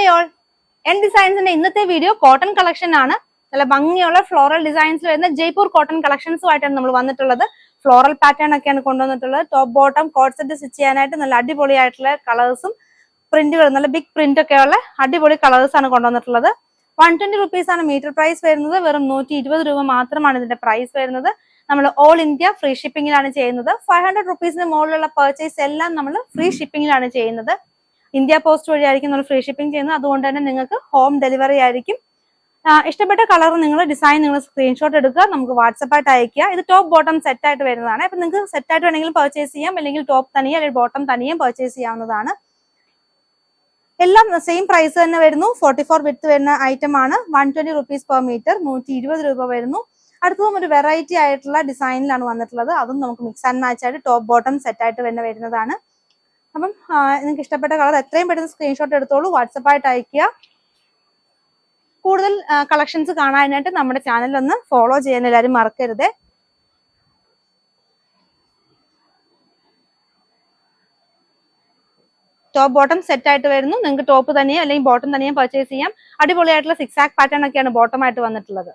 Hi all, N ഡിസൈൻസിന്റെ ഇന്നത്തെ video cotton collection ആണ്. നല്ല ഭംഗിയുള്ള ഫ്ലോറൽ ഡിസൈൻസ് വരുന്ന ജയ്പൂർ കോട്ടൺ കളക്ഷൻസുമായിട്ടാണ് നമ്മൾ വന്നിട്ടുള്ളത്. ഫ്ലോറൽ പാറ്റേൺ ഒക്കെയാണ് കൊണ്ടുവന്നിട്ടുള്ളത്. Top bottom coat set stitch ചെയ്യാനായിട്ട് നല്ല അടിപൊളിയായിട്ടുള്ള കളേഴ്സും പ്രിന്റുകളും, നല്ല ബിഗ് പ്രിന്റ് ഒക്കെ ഉള്ള അടിപൊളി കളേഴ്സ് ആണ് കൊണ്ടുവന്നിട്ടുള്ളത്. 120 rupees ആണ് മീറ്റർ പ്രൈസ് വരുന്നത്. വെറും 120 രൂപ മാത്രമാണ് ഇതിന്റെ പ്രൈസ് വരുന്നത്. നമ്മൾ ഓൾ ഇന്ത്യ ഫ്രീ ഷിപ്പിംഗിലാണ് ചെയ്യുന്നത്. 500 rupees മുകളിലുള്ള പർച്ചേസ് എല്ലാം നമ്മൾ ഫ്രീ ഷിപ്പിംഗിലാണ് ചെയ്യുന്നത്. ഇന്ത്യ പോസ്റ്റ് വഴിയായിരിക്കും നമ്മൾ ഫ്രീ ഷിപ്പിംഗ് ചെയ്യുന്നത്. അതുകൊണ്ട് തന്നെ നിങ്ങൾക്ക് ഹോം ഡെലിവറി ആയിരിക്കും. ഇഷ്ടപ്പെട്ട കളർ നിങ്ങൾ ഡിസൈൻ നിങ്ങൾ സ്ക്രീൻഷോട്ട് എടുക്കുക, നമുക്ക് വാട്സപ്പായിട്ട് അയക്കുക. ഇത് ടോപ്പ് ബോട്ടം സെറ്റ് ആയിട്ട് വരുന്നതാണ്. അപ്പൊ നിങ്ങൾക്ക് സെറ്റ് ആയിട്ട് വേണമെങ്കിലും പർച്ചേസ് ചെയ്യാം, അല്ലെങ്കിൽ ടോപ്പ് തനിയെ അല്ലെങ്കിൽ ബോട്ടം തനിയും പർച്ചേസ് ചെയ്യാവുന്നതാണ്. എല്ലാം സെയിം പ്രൈസ് തന്നെ വരുന്നു. 44 വിഡ്ത്ത് വരുന്ന ഐറ്റം ആണ്. 120 rupees പെർ മീറ്റർ, 120 രൂപ വരുന്നു. അടുത്തതും ഒരു വെറൈറ്റി ആയിട്ടുള്ള ഡിസൈനിലാണ് വന്നിട്ടുള്ളത്. അതും നമുക്ക് മിക്സ് ആൻഡ് മാച്ച് ആയിട്ട് ടോപ്പ് ബോട്ടം സെറ്റ് ആയിട്ട് വരുന്നതാണ്. അപ്പം നിങ്ങൾക്ക് ഇഷ്ടപ്പെട്ട കളർ എത്രയും പെട്ടെന്ന് സ്ക്രീൻഷോട്ട് എടുത്തോളൂ, വാട്സപ്പായിട്ട് അയക്കുക. കൂടുതൽ കളക്ഷൻസ് കാണാനായിട്ട് നമ്മുടെ ചാനൽ ഒന്ന് ഫോളോ ചെയ്യാൻ എല്ലാവരും മറക്കരുത്. ടോപ്പ് ബോട്ടം സെറ്റ് ആയിട്ട് വരുന്നു. നിങ്ങൾക്ക് ടോപ്പ് തന്നെയോ അല്ലെങ്കിൽ ബോട്ടം തന്നെയോ പർച്ചേസ് ചെയ്യാം. അടിപൊളിയായിട്ടുള്ള 6 pack പാറ്റേൺ ഒക്കെയാണ് ബോട്ടം ആയിട്ട് വന്നിട്ടുള്ളത്.